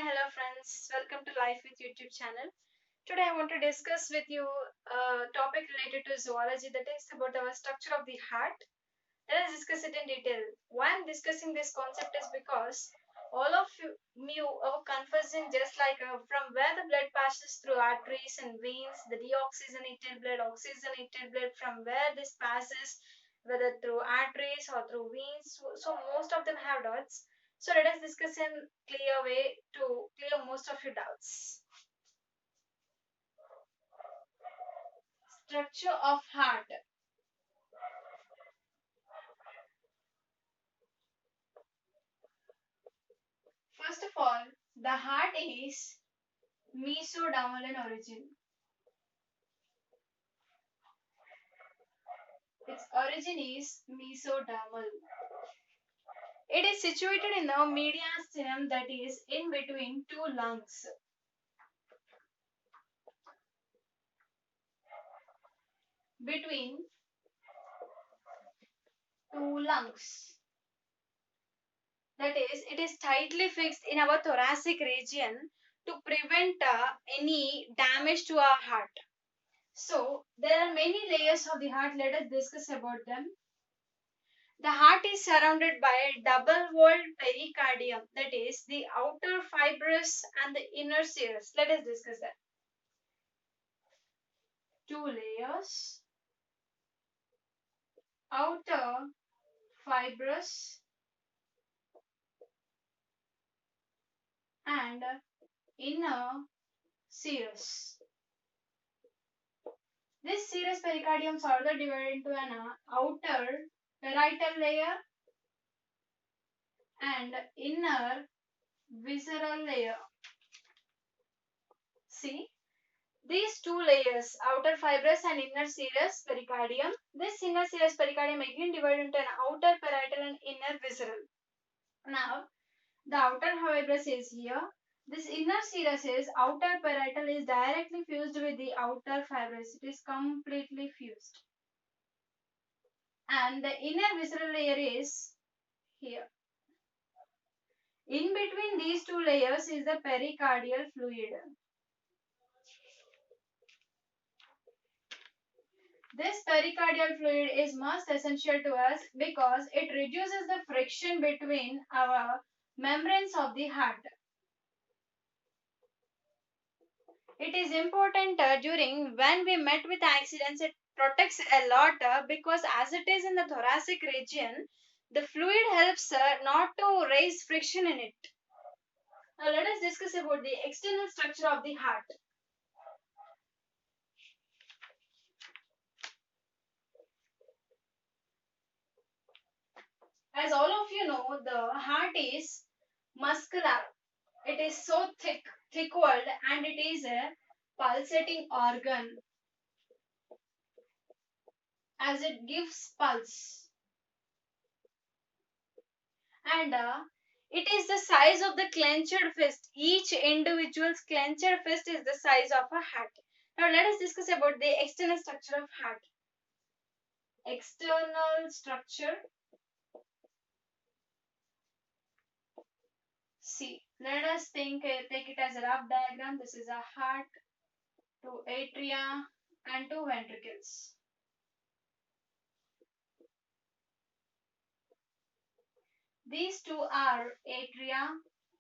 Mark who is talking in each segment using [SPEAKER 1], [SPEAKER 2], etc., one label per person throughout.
[SPEAKER 1] Hello friends. Welcome to Life with YouTube channel. Today I want to discuss with you a topic related to zoology, that is about our structure of the heart. Let us discuss it in detail. Why I'm discussing this concept is because all of you are confusing, just like from where the blood passes through arteries and veins, the deoxygenated blood, oxygenated blood, from where this passes, whether through arteries or through veins. So most of them have dots. So let us discuss in clear way to clear most of your doubts. Structure of heart. First of all, the heart is mesodermal in origin. Its origin is mesodermal. It is situated in the mediastinum, that is in between two lungs. Between two lungs. That is, it is tightly fixed in our thoracic region to prevent any damage to our heart. So, there are many layers of the heart. Let us discuss about them. The heart is surrounded by a double-walled pericardium, that is, the outer fibrous and the inner serous. Let us discuss that. Two layers, outer fibrous and inner serous. This serous pericardium is further divided into an outer parietal layer and inner visceral layer. See, these two layers, outer fibrous and inner serous pericardium, this inner serous pericardium again divided into an outer parietal and inner visceral. Now, the outer fibrous is here. This inner serous is outer parietal is directly fused with the outer fibrous. It is completely fused. And the inner visceral layer is here. In between these two layers is the pericardial fluid. This pericardial fluid is most essential to us because it reduces the friction between our membranes of the heart. It is important during when we met with accidents. It protects a lot because as it is in the thoracic region, the fluid helps not to raise friction in it. Now let us discuss about the external structure of the heart. As all of you know, the heart is muscular. It is so thick-walled, and it is a pulsating organ as it gives pulse. And it is the size of the clenched fist. Each individual's clenched fist is the size of a heart. Now let us discuss about the external structure of heart. External structure. See, let us take it as a rough diagram. This is a heart, two atria and two ventricles. These two are atria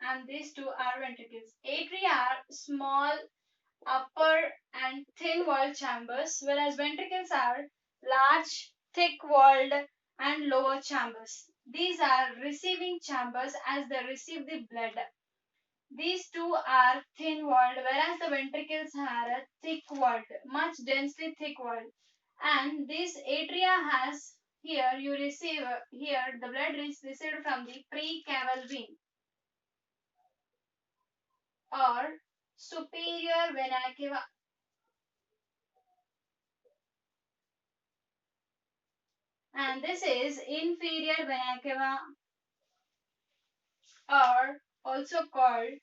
[SPEAKER 1] and these two are ventricles. Atria are small upper and thin walled chambers, whereas ventricles are large, thick walled and lower chambers. These are receiving chambers as they receive the blood. These two are thin walled, whereas the ventricles are thick walled, much densely thick walled. And this atria has here you receive here the blood is received from the precaval vein or superior vena cava. And this is inferior vena cava or also called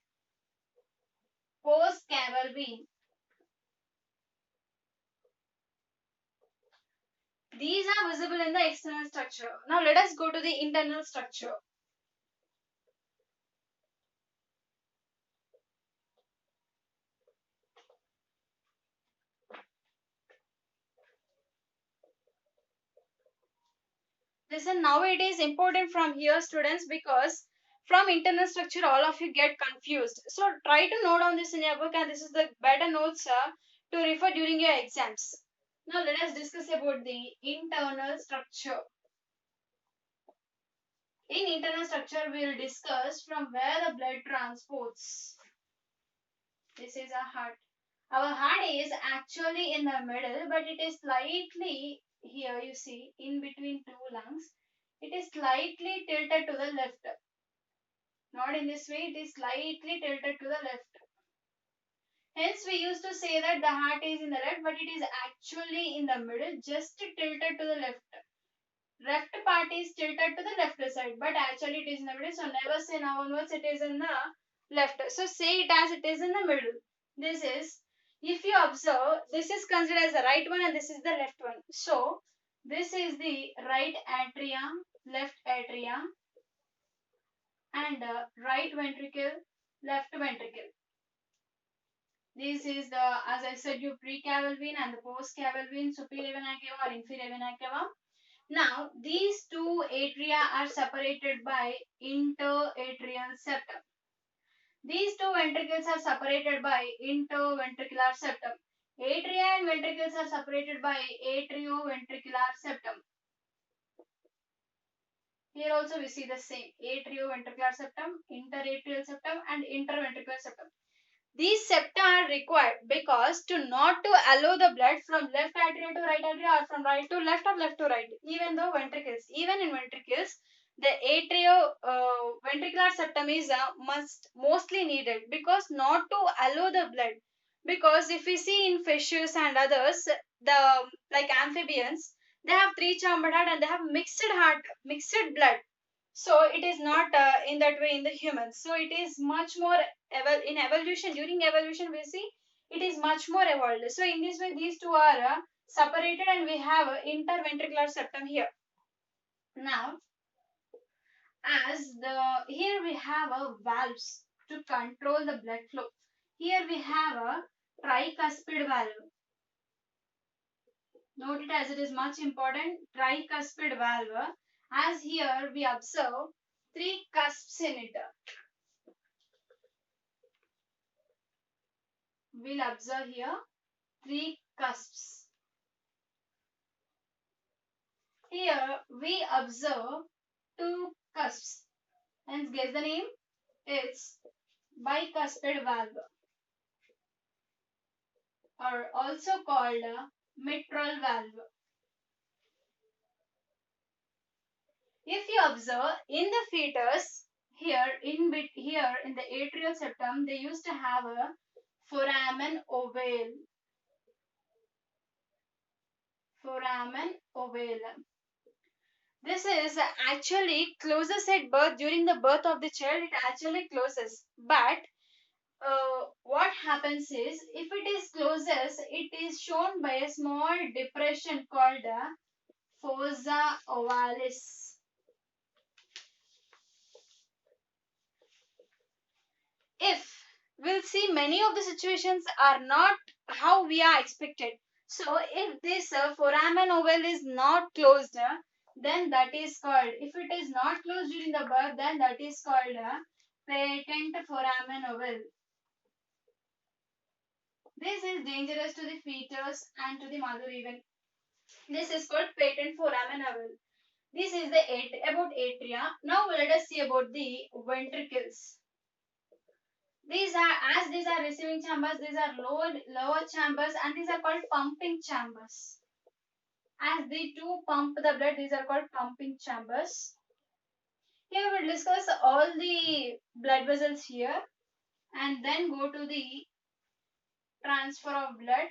[SPEAKER 1] postcaval vein. These are visible in the external structure. Now let us go to the internal structure. Listen, now it is important from here, students, because from internal structure, all of you get confused. So try to note down this in your book, and this is the better notes to refer during your exams. Now let us discuss about the internal structure. In internal structure, we will discuss from where the blood transports. This is our heart. Our heart is actually in the middle, but it is slightly here, you see, in between two lungs. It is slightly tilted to the left. Not in this way, it is slightly tilted to the left. Hence, we used to say that the heart is in the left, but it is actually in the middle, just tilted to the left. Left part is tilted to the left side, but actually it is in the middle. So never say now onwards it is in the left. So say it as it is in the middle. This is, if you observe, this is considered as the right one and this is the left one. So this is the right atrium, left atrium, and right ventricle, left ventricle. This is the, as I said, you pre-cava vein and the post-cava vein, superior vena cava or inferior vena cava. Now, these two atria are separated by interatrial septum. These two ventricles are separated by interventricular septum. Atria and ventricles are separated by atrioventricular septum. Here also we see the same atrioventricular septum, interatrial septum and interventricular septum. These septa are required because to not to allow the blood from left atria to right atria or from right to left or left to right. Even though ventricles, even in ventricles, the ventricular septum is mostly needed because not to allow the blood. Because if we see in fishes and others, the like amphibians, they have three chambered heart and they have mixed blood. So it is not in that way in the humans. So it is much more in evolution. During evolution we see it is much more evolved. So in this way these two are separated and we have interventricular septum here. Now as the here we have a valves to control the blood flow. Here we have a tricuspid valve. Note it as it is much important, tricuspid valve. As here we observe three cusps in it. We'll observe here three cusps. Here we observe two cusps. Hence guess the name. It's bicuspid valve or also called mitral valve. If you observe in the fetus here here in the atrial septum, they used to have a foramen ovale. Foramen ovale. This is actually closes at birth. During the birth of the child, it actually closes. But what happens is, if it is closes, it is shown by a small depression called a fossa ovalis. If we'll see many of the situations are not how we are expected. So if this foramen ovale is not closed, then that is called, if it is not closed during the birth, then that is called patent foramen ovale. This is dangerous to the fetus and to the mother even. This is called patent foramen ovale. This is the about atria. Now let us see about the ventricles. These are, as these are receiving chambers, these are lower chambers and these are called pumping chambers. As they do pump the blood, these are called pumping chambers. Here we will discuss all the blood vessels here and then go to the transfer of blood.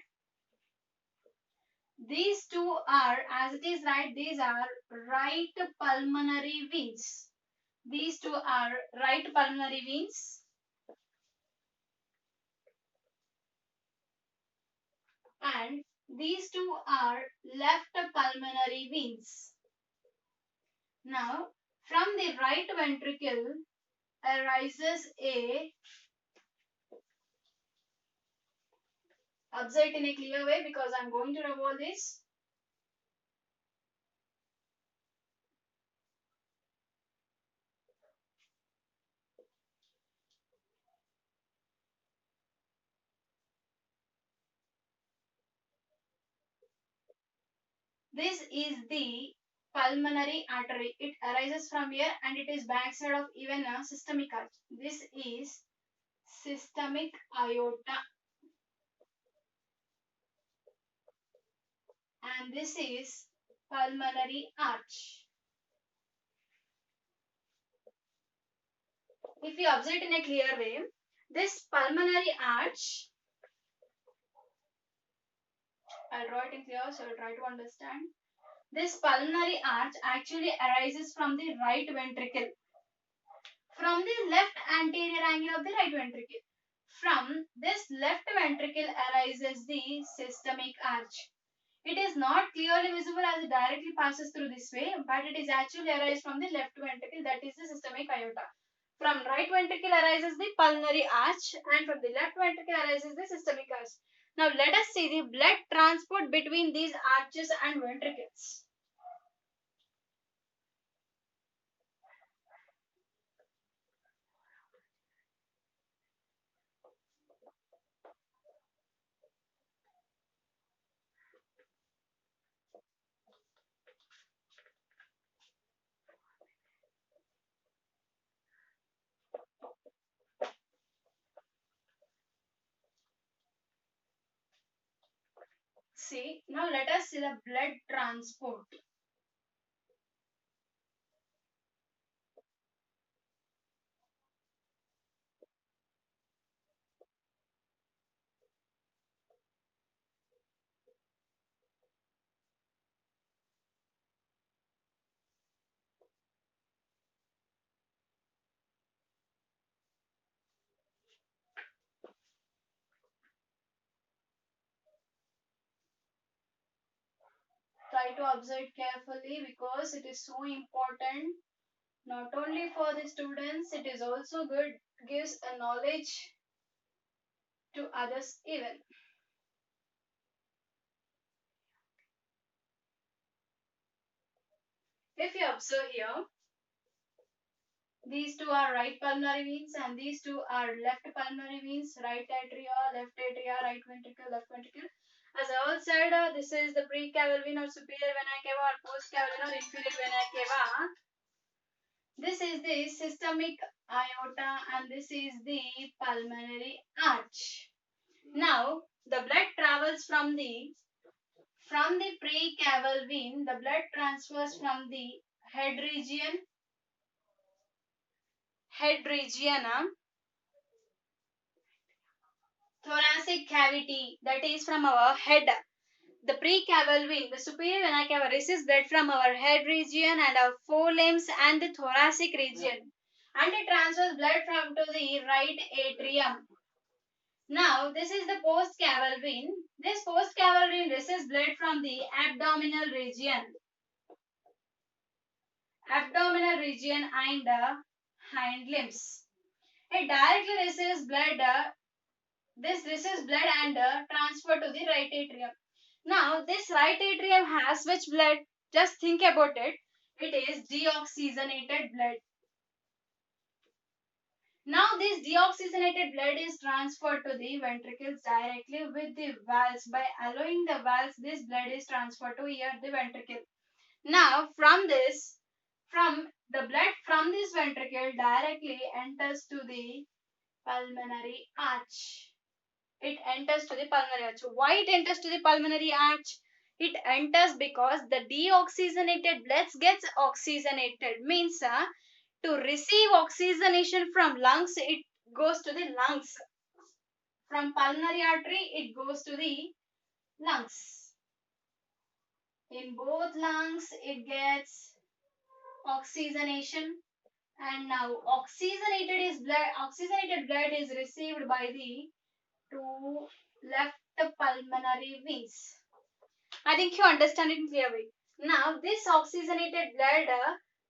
[SPEAKER 1] These two are, as it is right, these are right pulmonary veins. These two are right pulmonary veins. And these two are left pulmonary veins. Now, from the right ventricle arises a, observe it in a clear way because I am going to revolve this. This is the pulmonary artery. It arises from here and it is backside of even a systemic arch. This is systemic aorta and this is pulmonary arch. If you observe it in a clear way, this pulmonary arch, I'll draw it in clear so you'll try to understand. This pulmonary arch actually arises from the right ventricle, from the left anterior angle of the right ventricle. From this left ventricle arises the systemic arch. It is not clearly visible as it directly passes through this way, but it is actually arises from the left ventricle, that is the systemic aorta. From right ventricle arises the pulmonary arch and from the left ventricle arises the systemic arch. Now let us see the blood transport between these arches and ventricles. See, now let us see the blood transport. Try to observe it carefully because it is so important not only for the students, it is also good, gives a knowledge to others even. If you observe here, these two are right pulmonary veins and these two are left pulmonary veins, right atria, right ventricle, left ventricle. As I all said, this is the precaval vein or superior vena cava or postcaval vein or inferior vena cava. This is the systemic aorta and this is the pulmonary arch. Now, the blood travels from the precaval vein, the blood transfers from the head region, thoracic cavity, that is from our head. The precaval vein, the superior vena cava receives blood from our head region and our forelimbs and the thoracic region, and it transfers blood from to the right atrium. Now, this is the postcaval vein. This postcaval vein receives blood from the abdominal region and hind limbs. It directly receives blood. This receives blood and transfer to the right atrium. Now, this right atrium has which blood? Just think about it. It is deoxygenated blood. Now, this deoxygenated blood is transferred to the ventricles directly with the valves. By allowing the valves, this blood is transferred to here the ventricle. Now, from the blood from this ventricle directly enters to the pulmonary arch. It enters to the pulmonary arch. Why it enters to the pulmonary arch? It enters because the deoxygenated blood gets oxygenated. Means to receive oxygenation from lungs, it goes to the lungs. From pulmonary artery, it goes to the lungs. In both lungs, it gets oxygenation. And now oxygenated blood is received by the two left pulmonary veins. I think you understand it in clear way. Now this oxygenated blood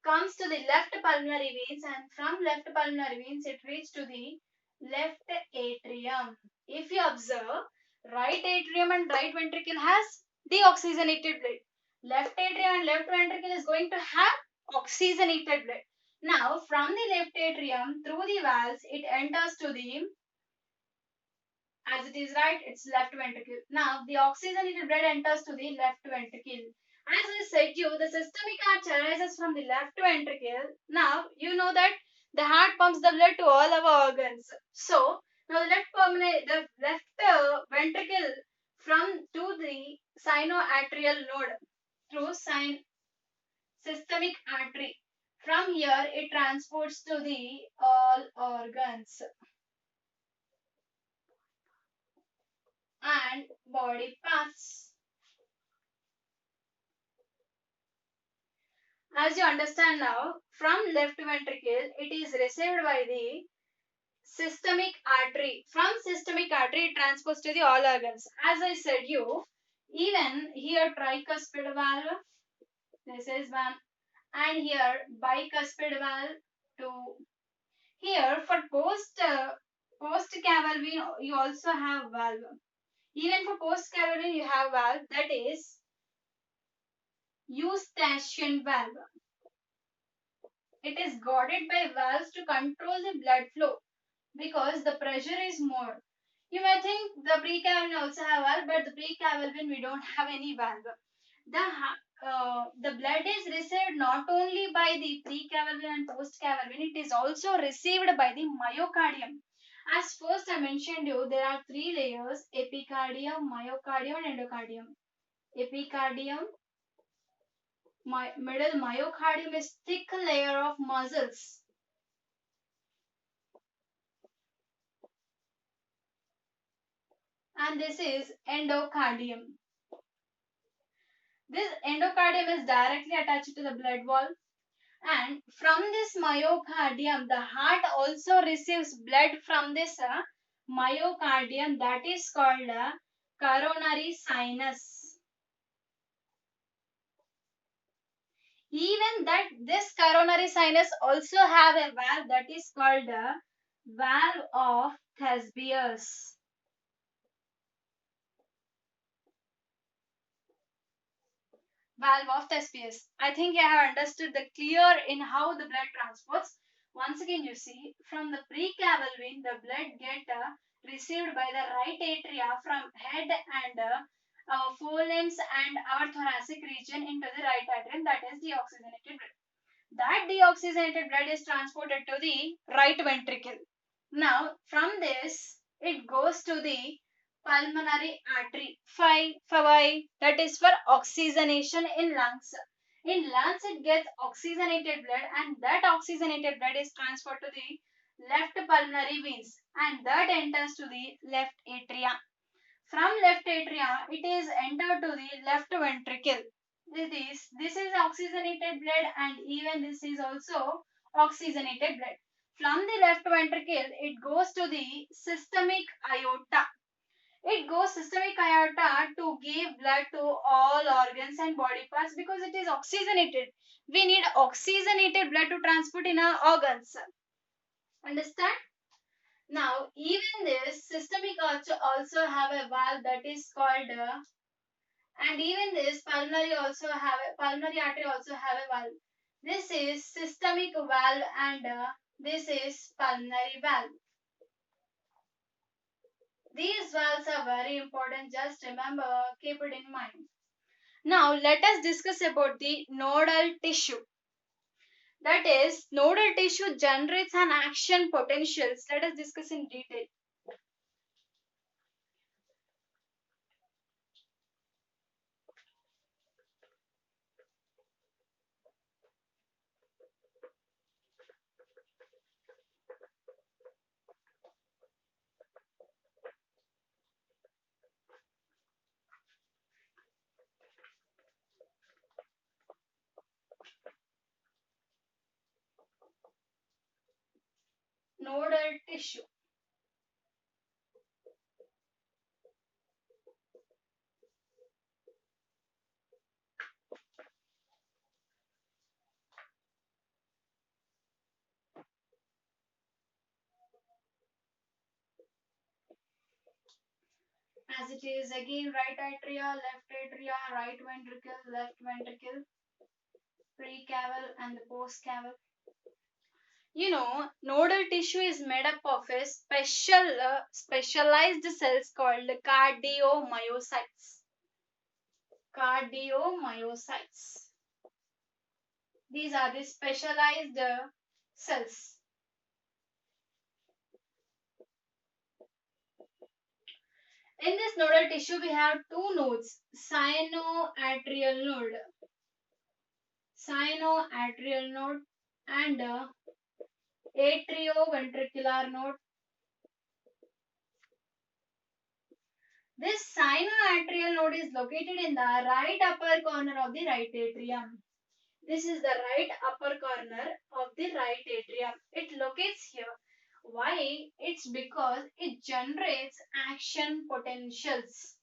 [SPEAKER 1] comes to the left pulmonary veins and from left pulmonary veins it reaches to the left atrium. If you observe, right atrium and right ventricle has deoxygenated blood. Left atrium and left ventricle is going to have oxygenated blood. Now from the left atrium through the valves it enters to the, as it is right, it's left ventricle. Now the oxygenated blood enters to the left ventricle. As I said you, the systemic arch arises from the left ventricle. Now you know that the heart pumps the blood to all our organs. So now the left ventricle from to the sinoatrial node through systemic artery. From here it transports to the all organs and body parts. As you understand now, from left ventricle it is received by the systemic artery. From systemic artery it transports to the all organs. As I said you, even here tricuspid valve, this is one, and here bicuspid valve two. Here for post cavalry you also have valve. Even for post cavalry you have valve, that is eustachian valve. It is guarded by valves to control the blood flow because the pressure is more. You may think the precavalvin also have valve, but the precavalvin we don't have any valve. The blood is received not only by the precavalvin and postcavalvin, it is also received by the myocardium. As first I mentioned you, there are three layers: epicardium, myocardium, and endocardium. Epicardium, middle myocardium is thick layer of muscles, and this is endocardium. This endocardium is directly attached to the blood valve, and from this myocardium the heart also receives blood from this myocardium, that is called coronary sinus. Even that this coronary sinus also have a valve, that is called valve of Thesbius. Valve of Thespius. I think you have understood the clear in how the blood transports. Once again, you see from the precavalvin, the blood get received by the right atria from head and our forelimbs and our thoracic region into the right atrium. That is deoxygenated blood. That deoxygenated blood is transported to the right ventricle. Now, from this, it goes to the pulmonary artery. For why? That is for oxygenation in lungs. In lungs, it gets oxygenated blood, and that oxygenated blood is transferred to the left pulmonary veins, and that enters to the left atria. From left atria, it is entered to the left ventricle. This is oxygenated blood, and even this is also oxygenated blood. From the left ventricle, it goes to the systemic aorta. It goes systemic aorta to give blood to all organs and body parts because it is oxygenated. We need oxygenated blood to transport in our organs. Understand? Now, even this systemic also have a valve that is called and even this pulmonary artery also have a valve. This is systemic valve, and this is pulmonary valve. These valves are very important. Just remember, keep it in mind. Now let us discuss about the nodal tissue. That is, nodal tissue generates an action potentials. Let us discuss in detail. Nodal tissue. As it is again right atria, right ventricle, left ventricle, precaval and the postcaval. Nodal tissue is made up of a specialized cells called cardiomyocytes. cardiomyocytes. These are the specialized cells. In this nodal tissue, we have two nodes, sinoatrial node and atrioventricular node. This sinoatrial node is located in the right upper corner of the right atrium. This is the right upper corner of the right atrium. It locates here. Why? It's because it generates action potentials.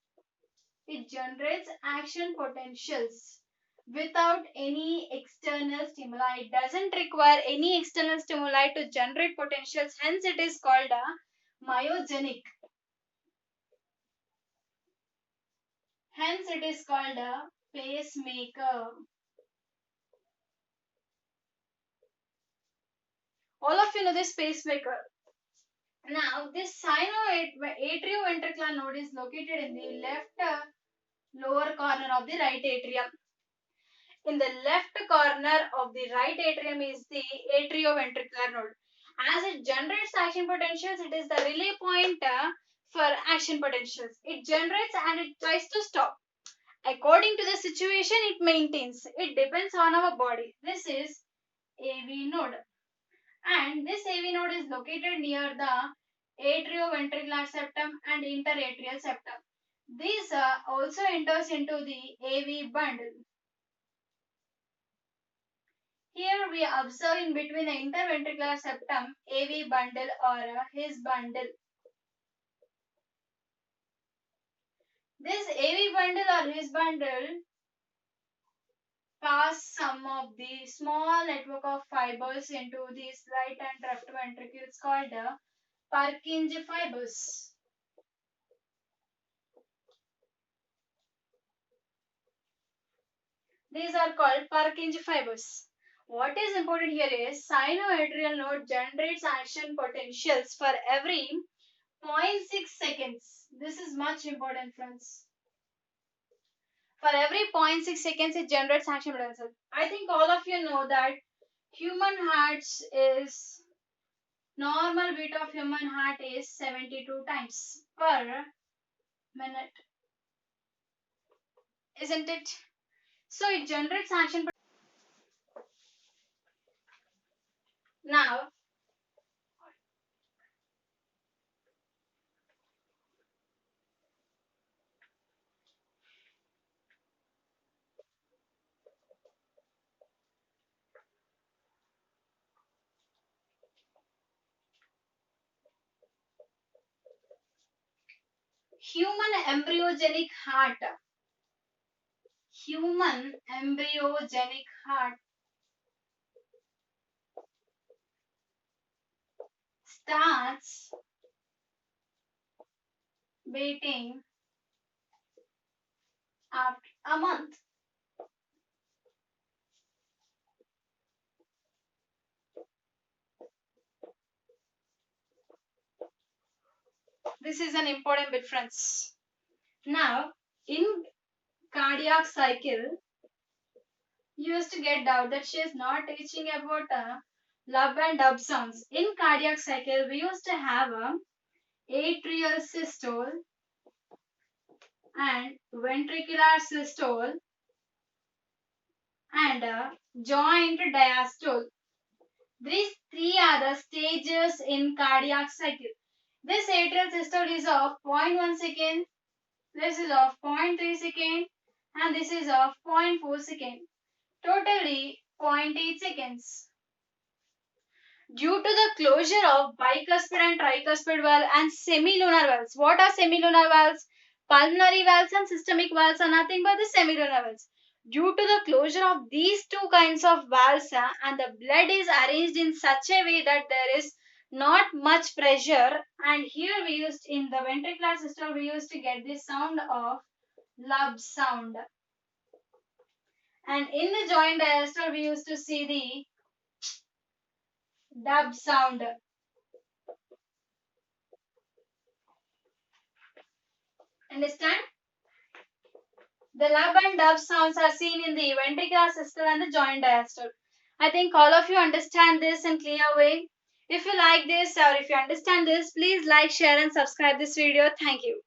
[SPEAKER 1] It generates action potentials without any external stimuli. It doesn't require any external stimuli to generate potentials. Hence, it is called a myogenic. Hence, it is called a pacemaker. All of you know this pacemaker. Now, this atrioventricular node is located in the left lower corner of the right atrium. In the left corner of the right atrium is the atrioventricular node. As it generates action potentials, it is the relay point for action potentials. It generates and it tries to stop. According to the situation, it maintains. It depends on our body. This is AV node. And this AV node is located near the atrioventricular septum and interatrial septum. This also enters into the AV bundle. Here we observe in between the interventricular septum AV bundle or His bundle. This AV bundle or His bundle pass some of the small network of fibers into these right and left ventricles called Purkinje fibers. These are called Purkinje fibers. What is important here is sinoatrial node generates action potentials for every 0.6 seconds. This is much important, friends. For every 0.6 seconds, it generates action potential. I think all of you know that human hearts is normal beat of human heart is 72 times per minute, isn't it? So it generates action. Now, human embryogenic heart. Human embryogenic heart starts beating after a month. This is an important bit, friends. Now, in cardiac cycle, you used to get doubt that she is not teaching about lub and dub sounds. In cardiac cycle, we used to have a atrial systole and ventricular systole and a joint diastole. These three are the stages in cardiac cycle. This atrial systole is of 0.1 second, this is of 0.3 second, and this is of 0.4 second. Totally 0.8 seconds. Due to the closure of bicuspid and tricuspid valve and semilunar valves. What are semilunar valves? Pulmonary valves and systemic valves are nothing but the semilunar valves. Due to the closure of these two kinds of valves and the blood is arranged in such a way that there is not much pressure, and here we used in the ventricular system we used to get the sound of lub sound, and in the joint diastole we used to see the dub sound. Understand? The lub and dub sounds are seen in the ventricular systole and the joint diastole. I think all of you understand this in clear way. If you like this or if you understand this, please like, share and subscribe this video. Thank you.